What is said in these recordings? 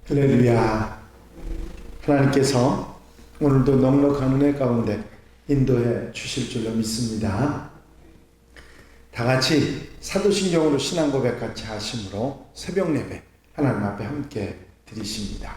할렐루야. 하나님께서 오늘도 넉넉한 은혜 가운데 인도해 주실 줄로 믿습니다. 다 같이 사도신경으로 신앙 고백 같이 하심으로 새벽 예배 하나님 앞에 함께 드리십니다.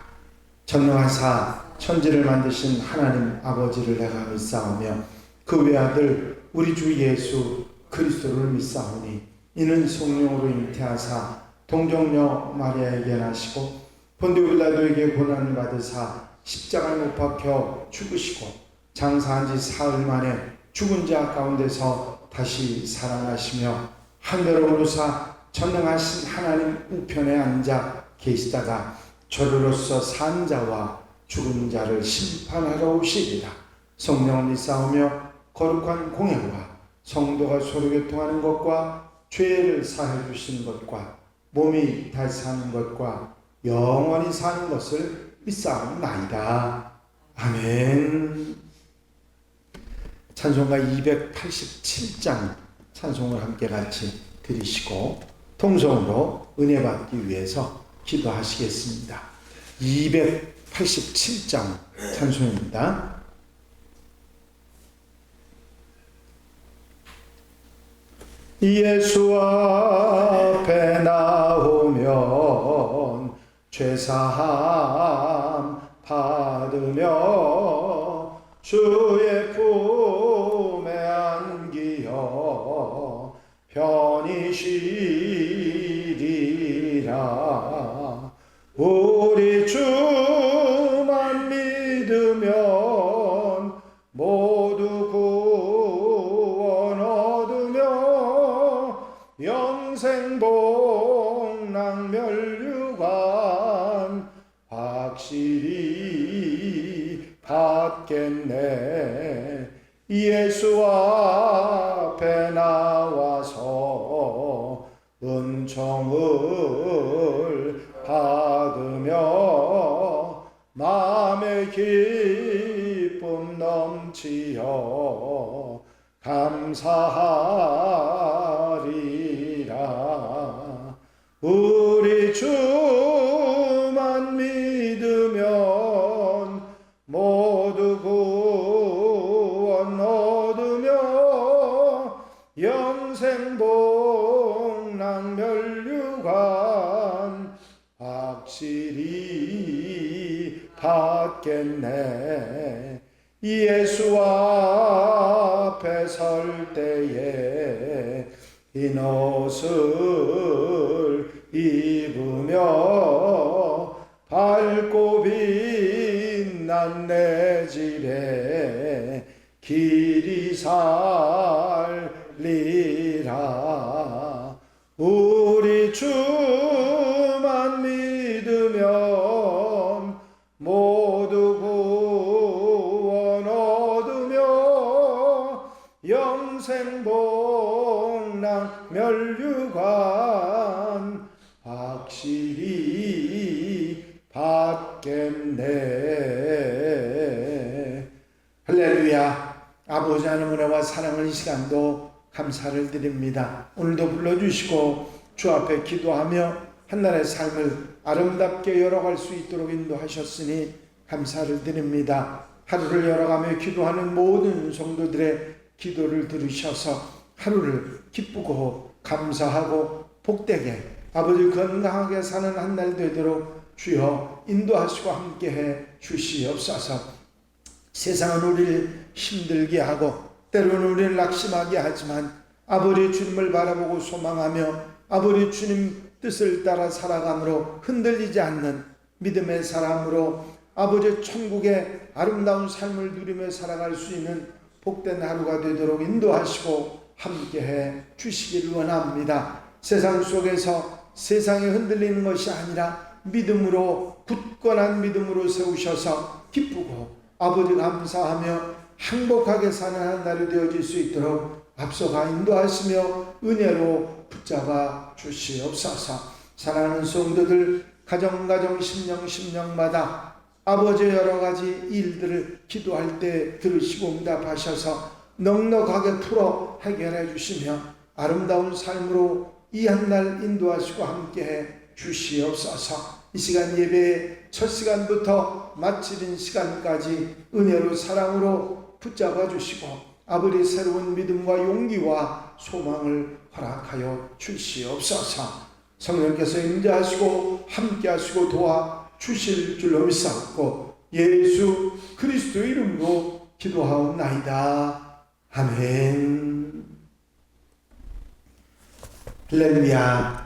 전능하사 천지를 만드신 하나님 아버지를 내가 믿사오며 그 외아들 우리 주 예수 그리스도를 믿사오니 이는 성령으로 잉태하사 동정녀 마리아에게 나시고 본디오 빌라도에게 고난을 받으사 십자가에 못 박혀 죽으시고 장사한 지 사흘 만에 죽은 자 가운데서 다시 살아나시며 하늘로 오르사 전능하신 하나님 우편에 앉아 계시다가 저로서 산 자와 죽은 자를 심판하러 오시리라. 성령을 믿사오며 거룩한 공예와 성도가 서로 교통하는 것과 죄를 사해 주시는 것과 몸이 다시 사는 것과 영원히 사는 것을 믿사옵나이다. 아멘. 찬송가 287장 찬송을 함께 같이 드리시고 통성으로 은혜 받기 위해서 기도하시겠습니다. 287장 찬송입니다. 예수 앞에 나오면 죄사함 받으며 주의 품에 안기어 편히 쉬리라. 우리 주만 믿으면 모두 구원 얻으며 영생 복락 멸류관 확실히 받겠네. 예수 앞에 나와서 은총을 받으며 마음의 기쁨 넘치어 감사하리라. 우리 주만 믿으면 모두 구원 얻으며 영생 복락 멸류관 확실히 받겠네. 예수 앞에 설 때에 흰 옷을 입으며 밝고 빛난 내 집에 길이 살리라. 우리 주만 믿으면 모두 구원 얻으며 영생 복락 멸류관 확실히 받겠네. 할렐루야. 아버지 하나님 은혜와 사랑을 이 시간도 감사를 드립니다. 오늘도 불러주시고 주 앞에 기도하며 한날의 삶을 아름답게 열어갈 수 있도록 인도하셨으니 감사를 드립니다. 하루를 열어가며 기도하는 모든 성도들의 기도를 들으셔서 하루를 기쁘고 감사하고 복되게 아버지 건강하게 사는 한날 되도록 주여 인도하시고 함께해 주시옵소서. 세상은 우리를 힘들게 하고 때로는 우리를 낙심하게 하지만 아버지 주님을 바라보고 소망하며 아버지 주님 뜻을 따라 살아감으로 흔들리지 않는 믿음의 사람으로 아버지 천국의 아름다운 삶을 누리며 살아갈 수 있는 복된 하루가 되도록 인도하시고 함께해 주시기를 원합니다. 세상 속에서 세상에 흔들리는 것이 아니라 믿음으로 굳건한 믿음으로 세우셔서 기쁘고 아버지 감사하며 행복하게 사는 한 날이 되어질 수 있도록 앞서가 인도하시며 은혜로 붙잡아 주시옵소서. 사랑하는 성도들 가정 심령마다 아버지의 여러 가지 일들을 기도할 때 들으시고 응답하셔서 넉넉하게 풀어 해결해 주시며 아름다운 삶으로 이 한 날 인도하시고 함께해 주시옵소서. 이 시간 예배 첫 시간부터 마치는 시간까지 은혜로 사랑으로 붙잡아 주시고 아버지 새로운 믿음과 용기와 소망을 허락하여 주시옵소서. 성령께서 임재하시고 함께하시고 도와 주실 줄로 믿사옵고 예수 그리스도 이름으로 기도하옵나이다. 아멘. 할렐루야.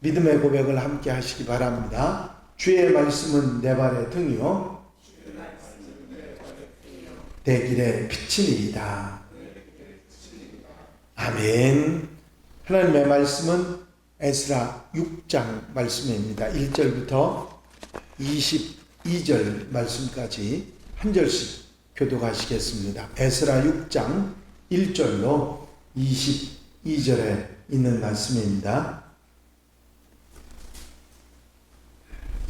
믿음의 고백을 함께 하시기 바랍니다. 주의 말씀은 내 발의 등이요 내 길의 빛이니이다. 아멘. 하나님의 말씀은 에스라 6장 말씀입니다. 1절부터 22절 말씀까지 한 절씩 교독하시겠습니다. 에스라 6장 1절로 22절에 있는 말씀입니다.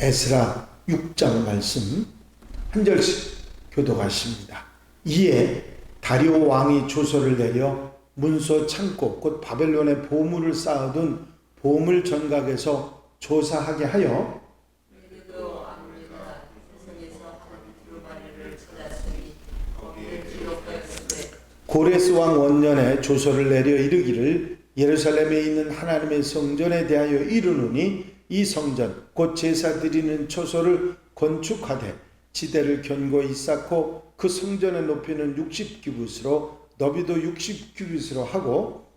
에스라 6장 말씀 한 절씩 교독하십니다. 이에 다리오 왕이 조서를 내려 문서 창고 곧 바벨론의 보물을 쌓아둔 보물 전각에서 조사하게 하여 고레스 왕 원년에 조서를 내려 이르기를 예루살렘에 있는 하나님의 성전에 대하여 이르노니 이 성전 곧 제사 드리는 처소를 건축하되 지대를 견고히 쌓고 그 성전의 높이는 60규빗으로 너비도 60규빗으로 하고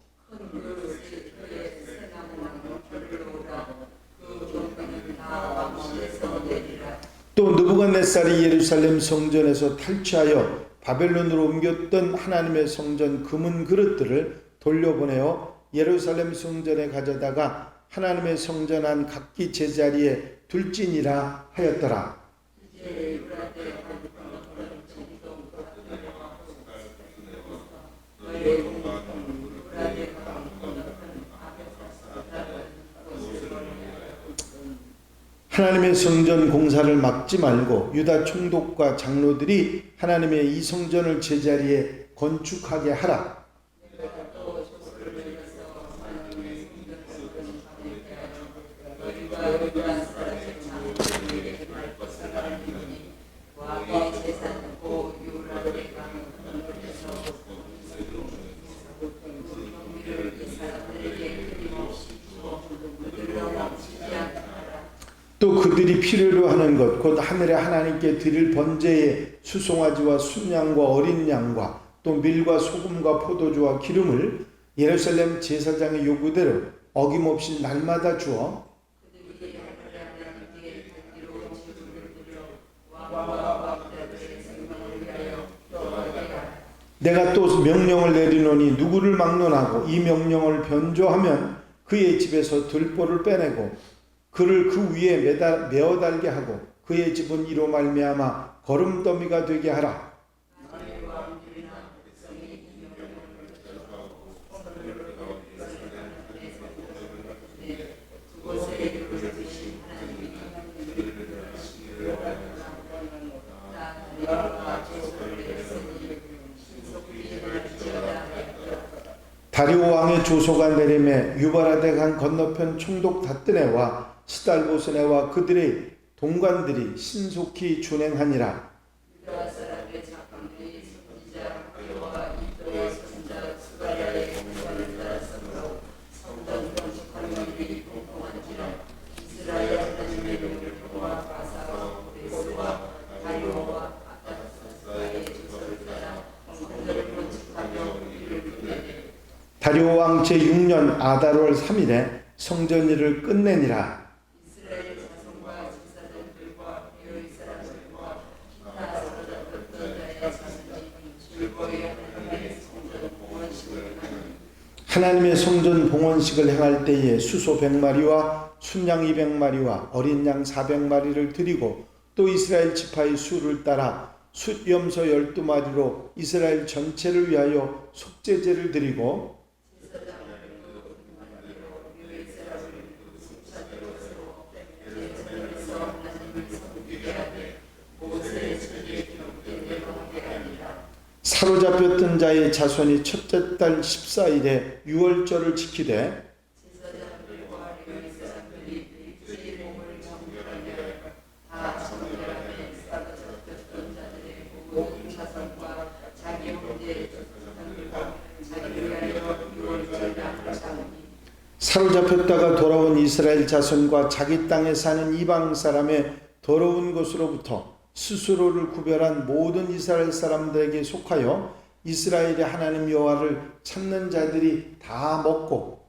또 느부갓네살이 예루살렘 성전에서 탈취하여 바벨론으로 옮겼던 하나님의 성전 금은 그릇들을 돌려보내어 예루살렘 성전에 가져다가 하나님의 성전 안 각기 제자리에 둘지니라 하였더라. 하나님의 성전 공사를 막지 말고 유다 총독과 장로들이 하나님의 이 성전을 제자리에 건축하게 하라. 또 그들이 필요로 하는 것 곧 하늘의 하나님께 드릴 번제의 수송아지와 순양과 어린 양과 또 밀과 소금과 포도주와 기름을 예루살렘 제사장의 요구대로 어김없이 날마다 주어 내가 또 명령을 내리노니 누구를 막론하고 이 명령을 변조하면 그의 집에서 들보를 빼내고 그를 그 위에 메어 달게 하고 그의 집은 이로 말미암아 거름더미가 되게 하라. 다리오 왕의 조소가 내림에 유바라데 강 건너편 총독 다뜨네와 스달보스네와 그들의 동관들이 신속히 준행하니라. 다리오 왕 제6년 아달월 3일에 성전일을 끝내니라. 하나님의 성전 봉헌식을 행할 때에 수소 100마리와 순양 200마리와 어린 양 400마리를 드리고 또 이스라엘 지파의 수를 따라 숫염소 12마리로 이스라엘 전체를 위하여 속죄제를 드리고 사로잡혔던 자의 자손이 첫째 달 14일에 유월절을 지키되 사로잡혔다가 돌아온 이스라엘 자손과 자기 땅에 사는 이방 사람의 더러운 것으로부터 스스로를 구별한 모든 이스라엘 사람들에게 속하여 이스라엘의 하나님 여호와를 찾는 자들이 다 먹고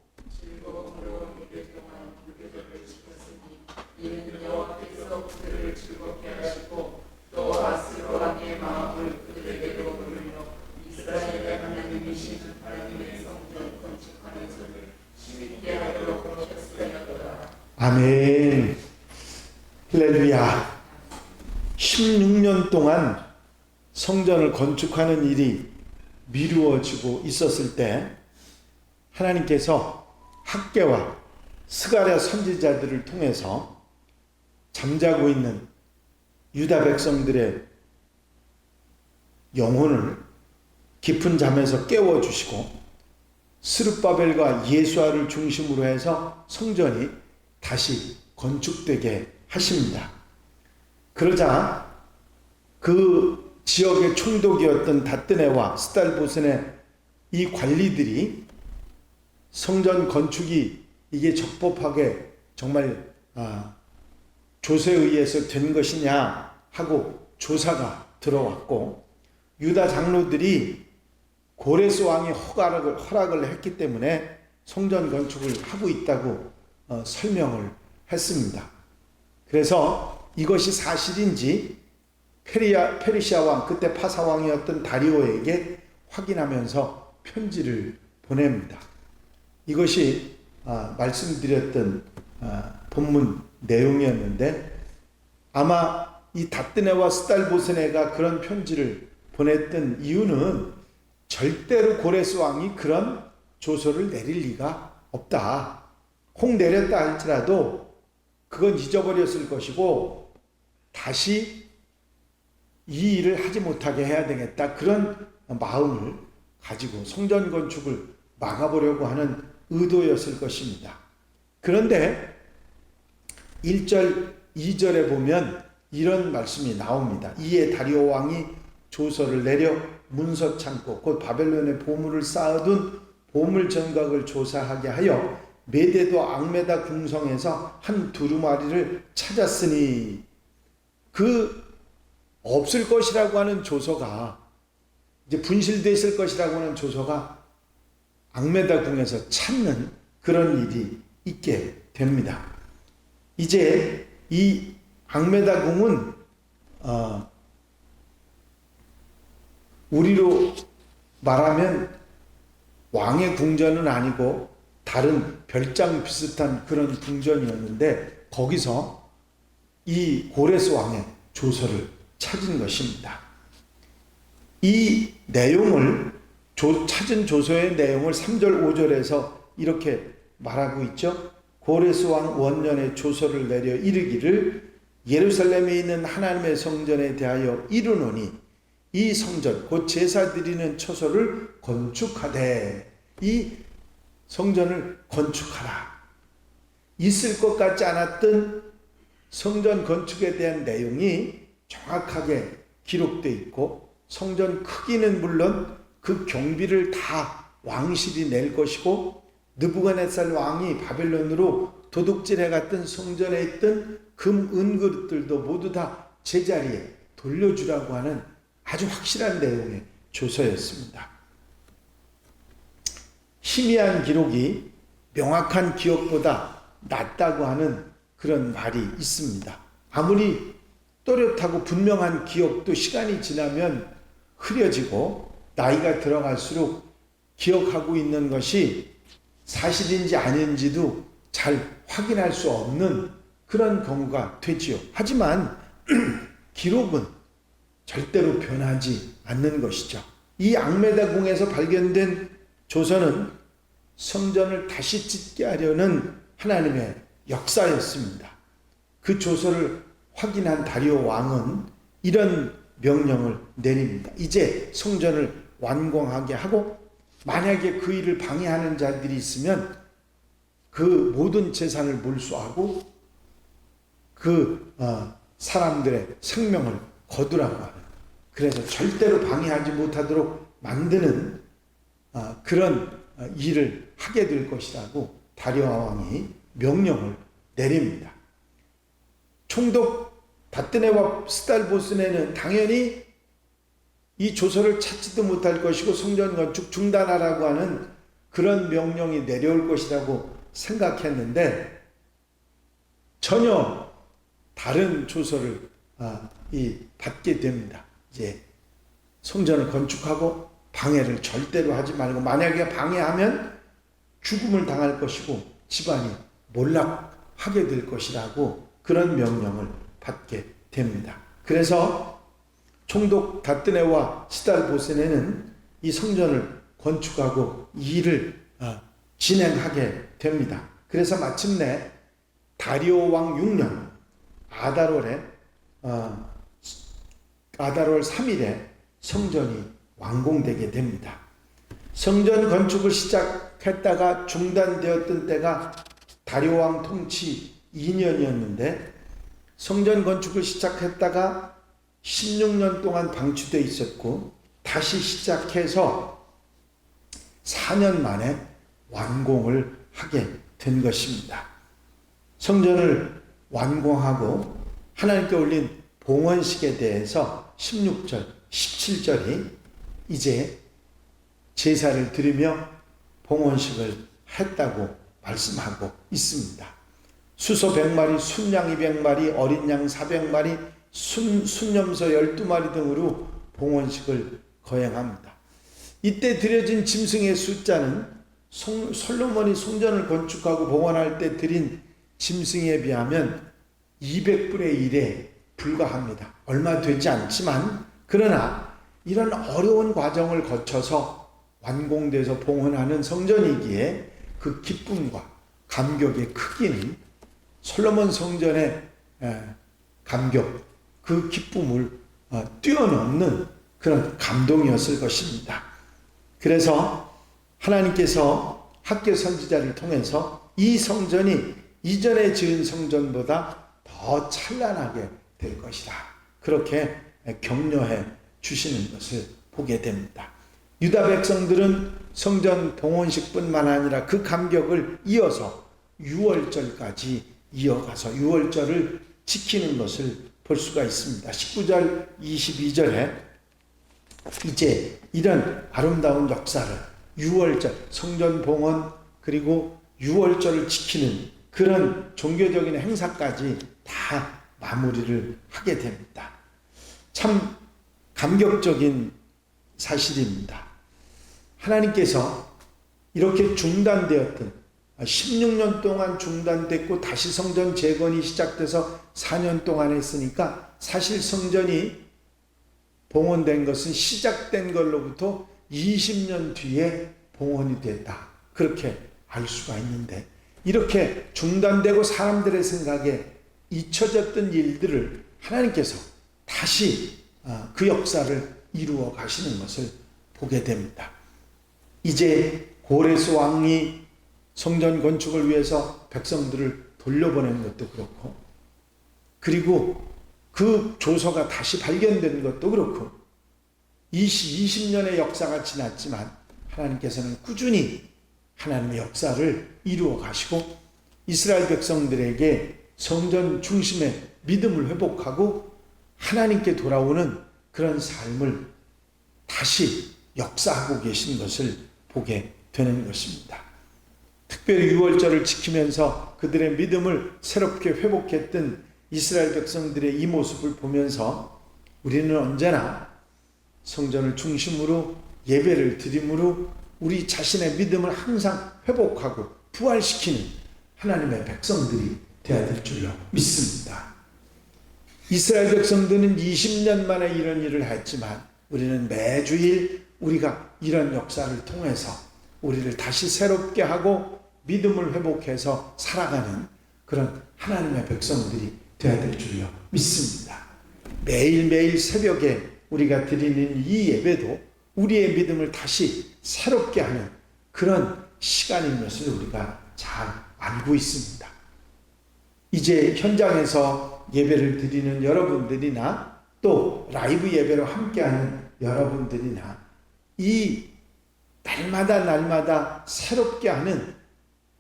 아멘. 할렐루야. 16년 동안 성전을 건축하는 일이 미루어지고 있었을 때 하나님께서 학개와 스가랴 선지자들을 통해서 잠자고 있는 유다 백성들의 영혼을 깊은 잠에서 깨워주시고 스룹바벨과 예수아를 중심으로 해서 성전이 다시 건축되게 하십니다. 그러자 그 지역의 총독이었던 다뜨네와 스달보스네 이 관리들이 성전 건축이 이게 적법하게 정말 조세에 의해서 된 것이냐 하고 조사가 들어왔고, 유다 장로들이 고레스 왕의 허락을 했기 때문에 성전 건축을 하고 있다고 설명을 했습니다. 그래서 이것이 사실인지 페르시아 왕, 그때 파사 왕이었던 다리오에게 확인하면서 편지를 보냅니다. 이것이 말씀드렸던 본문 내용이었는데, 아마 이 다뜨네와 스달보스네가 그런 편지를 보냈던 이유는 절대로 고레스 왕이 그런 조서를 내릴 리가 없다. 혹 내렸다 할지라도 그건 잊어버렸을 것이고 다시 이 일을 하지 못하게 해야 되겠다. 그런 마음을 가지고 성전 건축을 막아보려고 하는 의도였을 것입니다. 그런데 1절, 2절에 보면 이런 말씀이 나옵니다. 이에 다리오 왕이 조서를 내려 문서 창고 곧 바벨론의 보물을 쌓아둔 보물 정각을 조사하게 하여 메데도 앙메다 궁성에서 한 두루마리를 찾았으니, 그 없을 것이라고 하는 조서가, 이제 분실됐을 것이라고 하는 조서가 앙메다 궁에서 찾는 그런 일이 있게 됩니다. 이제 이 앙메다 궁은 우리로 말하면 왕의 궁전은 아니고 다른 별장 비슷한 그런 궁전이었는데, 거기서 이 고레스 왕의 조서를 찾은 것입니다. 이 내용을, 찾은 조서의 내용을 3절 5절에서 이렇게 말하고 있죠. 고레스 왕 원년에 조서를 내려 이르기를 예루살렘에 있는 하나님의 성전에 대하여 이르노니 이 성전 곧 제사 드리는 처소를 건축하되, 이 성전을 건축하라. 있을 것 같지 않았던 성전 건축에 대한 내용이 정확하게 기록되어 있고, 성전 크기는 물론 그 경비를 다 왕실이 낼 것이고, 느부갓네살 왕이 바벨론으로 도둑질해 갔던 성전에 있던 금, 은 그릇들도 모두 다 제자리에 돌려주라고 하는 아주 확실한 내용의 조서였습니다. 희미한 기록이 명확한 기억보다 낫다고 하는 그런 말이 있습니다. 아무리 또렷하고 분명한 기억도 시간이 지나면 흐려지고 나이가 들어갈수록 기억하고 있는 것이 사실인지 아닌지도 잘 확인할 수 없는 그런 경우가 되지요. 하지만 기록은 절대로 변하지 않는 것이죠. 이 앙메다 궁에서 발견된 조서는 성전을 다시 짓게 하려는 하나님의 역사였습니다. 그 조서를 확인한 다리오 왕은 이런 명령을 내립니다. 이제 성전을 완공하게 하고, 만약에 그 일을 방해하는 자들이 있으면 그 모든 재산을 몰수하고 그 사람들의 생명을 거두라고 하는, 그래서 절대로 방해하지 못하도록 만드는 그런 일을 하게 될 것이라고 다리오 왕이 명령을 내립니다. 총독 다뜨네와 스달보스네는 당연히 이 조서를 찾지도 못할 것이고 성전 건축 중단하라고 하는 그런 명령이 내려올 것이라고 생각했는데 전혀 다른 조서를 받게 됩니다. 이제 성전을 건축하고 방해를 절대로 하지 말고, 만약에 방해하면 죽음을 당할 것이고 집안이 몰락하게 될 것이라고 그런 명령을 받게 됩니다. 그래서 총독 다뜨네와 스달보스네는 이 성전을 건축하고 이 일을 진행하게 됩니다. 그래서 마침내 다리오 왕 6년 아달월 3일에 성전이 완공되게 됩니다. 성전 건축을 시작했다가 중단되었던 때가 다리오 왕 통치 2년이었는데 성전 건축을 시작했다가 16년 동안 방치되어 있었고 다시 시작해서 4년 만에 완공을 하게 된 것입니다. 성전을 완공하고 하나님께 올린 봉헌식에 대해서 16절, 17절이 이제 제사를 드리며 봉헌식을 했다고 말씀하고 있습니다. 수소 100마리, 순양 200마리, 어린 양 400마리, 순염소 12마리 등으로 봉헌식을 거행합니다. 이때 드려진 짐승의 숫자는 솔로몬이 성전을 건축하고 봉헌할 때 드린 짐승에 비하면 200분의 1에 불과합니다. 얼마 되지 않지만, 그러나 이런 어려운 과정을 거쳐서 완공돼서 봉헌하는 성전이기에 그 기쁨과 감격의 크기는 솔로몬 성전의 감격, 그 기쁨을 뛰어넘는 그런 감동이었을 것입니다. 그래서 하나님께서 학개 선지자를 통해서 이 성전이 이전에 지은 성전보다 더 찬란하게 될 것이다, 그렇게 격려해 주시는 것을 보게 됩니다. 유다 백성들은 성전 봉헌식뿐만 아니라 그 감격을 이어서 6월절까지 이어가서 6월절을 지키는 것을 볼 수가 있습니다. 19절 22절에 이제 이런 아름다운 역사를 6월절 성전 봉헌 그리고 6월절을 지키는 그런 종교적인 행사까지 다 마무리를 하게 됩니다. 참 감격적인 사실입니다. 하나님께서 이렇게 중단되었던 16년 동안 중단됐고 다시 성전 재건이 시작돼서 4년 동안 했으니까 사실 성전이 봉헌된 것은 시작된 걸로부터 20년 뒤에 봉헌이 됐다, 그렇게 알 수가 있는데, 이렇게 중단되고 사람들의 생각에 잊혀졌던 일들을 하나님께서 다시 그 역사를 이루어 가시는 것을 보게 됩니다. 이제 고레스 왕이 성전 건축을 위해서 백성들을 돌려보낸 것도 그렇고, 그리고 그 조서가 다시 발견된 것도 그렇고, 20년의 역사가 지났지만 하나님께서는 꾸준히 하나님의 역사를 이루어 가시고 이스라엘 백성들에게 성전 중심의 믿음을 회복하고 하나님께 돌아오는 그런 삶을 다시 역사하고 계신 것을 보게 되는 것입니다. 특별히 6월절을 지키면서 그들의 믿음을 새롭게 회복했던 이스라엘 백성들의 이 모습을 보면서 우리는 언제나 성전을 중심으로 예배를 드림으로 우리 자신의 믿음을 항상 회복하고 부활시키는 하나님의 백성들이 되어야 될 줄로 믿습니다. 이스라엘 백성들은 20년 만에 이런 일을 했지만 우리는 매주일 우리가 이런 역사를 통해서 우리를 다시 새롭게 하고 믿음을 회복해서 살아가는 그런 하나님의 백성들이 되어야 될 줄로 믿습니다. 매일매일 새벽에 우리가 드리는 이 예배도 우리의 믿음을 다시 새롭게 하는 그런 시간인 것을 우리가 잘 알고 있습니다. 이제 현장에서 예배를 드리는 여러분들이나 또 라이브 예배로 함께하는 여러분들이나 이 날마다 새롭게 하는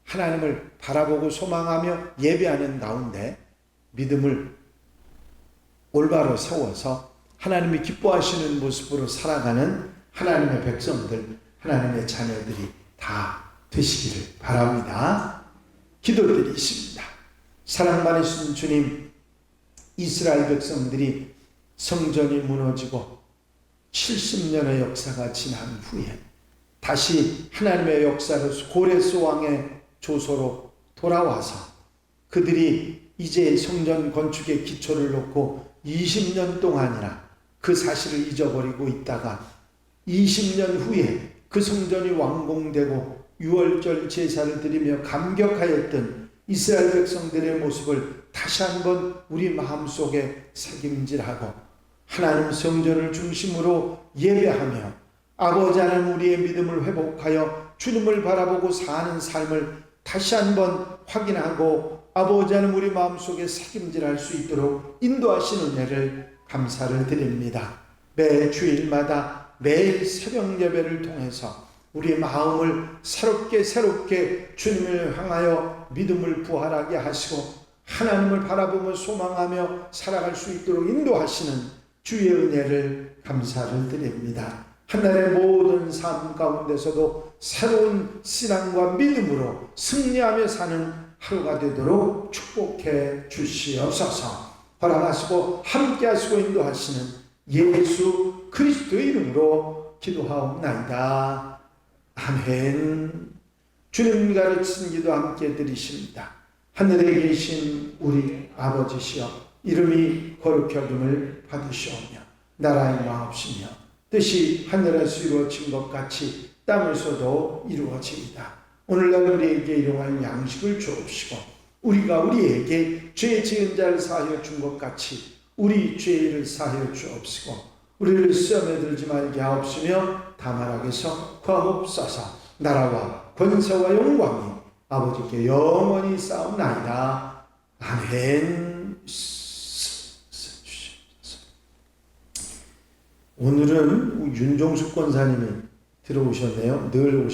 하나님을 바라보고 소망하며 예배하는 가운데 믿음을 올바로 세워서 하나님이 기뻐하시는 모습으로 살아가는 하나님의 백성들, 하나님의 자녀들이 다 되시기를 바랍니다. 기도드리십니다. 사랑 많으신 주님, 이스라엘 백성들이 성전이 무너지고 70년의 역사가 지난 후에 다시 하나님의 역사로 고레스 왕의 조소로 돌아와서 그들이 이제 성전 건축의 기초를 놓고 20년 동안이나 그 사실을 잊어버리고 있다가 20년 후에 그 성전이 완공되고 유월절 제사를 드리며 감격하였던 이스라엘 백성들의 모습을 다시 한번 우리 마음속에 새김질하고 하나님 성전을 중심으로 예배하며 아버지 하나님 우리의 믿음을 회복하여 주님을 바라보고 사는 삶을 다시 한번 확인하고 아버지 하나님 우리 마음속에 새김질할 수 있도록 인도하시는 은혜를 감사를 드립니다. 매 주일마다 매일 새벽 예배를 통해서 우리의 마음을 새롭게 주님을 향하여 믿음을 부활하게 하시고 하나님을 바라보며 소망하며 살아갈 수 있도록 인도하시는 주의 은혜를 감사를 드립니다. 한날의 모든 삶 가운데서도 새로운 신앙과 믿음으로 승리하며 사는 하루가 되도록 축복해 주시옵소서. 허락하시고 함께 하시고 인도하시는 예수 그리스도의 이름으로 기도하옵나이다. 아멘. 주님 가르치신 기도 함께 드리십니다. 하늘에 계신 우리 아버지시여, 이름이 거룩히 여김을 받으시오며 나라의 마옵시며 뜻이 하늘에서 이루어진 것 같이 땅에서도 이루어집니다. 오늘날 우리에게 일용할 양식을 주옵시고 우리가 우리에게 죄 지은 자를 사하여 준 것 같이 우리 죄를 사하여 주옵시고 우리를 시험에 들지 말게 하옵시며 다만 악에서 구하옵소서. 나라와 권세와 영광이 아버지께 영원히 싸움나이다. 아멘. 오늘은 윤종숙 권사님이 들어오셨네요. 늘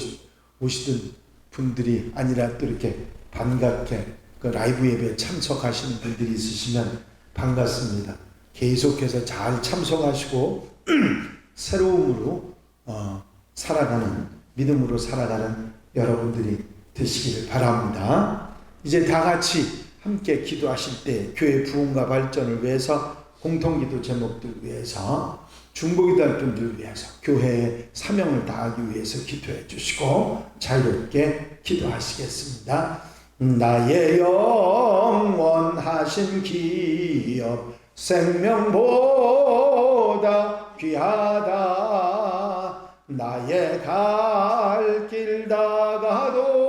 오시던 분들이 아니라 또 이렇게 반갑게 그 라이브 예배에 참석하시는 분들이 있으시면 반갑습니다. 계속해서 잘 참석하시고 새로움으로 살아가는, 믿음으로 살아가는 여러분들이 되시기를 바랍니다. 이제 다 같이 함께 기도하실 때 교회 부흥과 발전을 위해서, 공통기도 제목들 위해서, 중보기도할 분들을 위해서, 교회의 사명을 다하기 위해서 기도해 주시고 자유롭게 기도하시겠습니다. 나의 영원하신 기업 생명보다 귀하다. 나의 갈 길 다가도록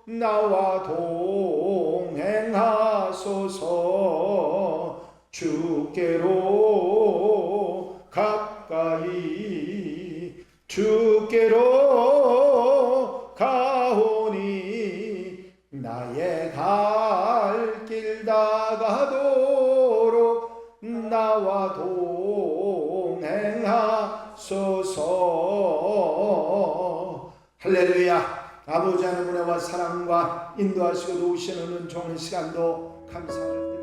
나와 동행하소서. 주께로 가까이 주께로 가오니 나의 갈 길 다가도록 나와 동행하소서. 할렐루야. 아버지 하나님의 은혜와 사랑과 인도하시고 도우시는 좋은 시간도 감사를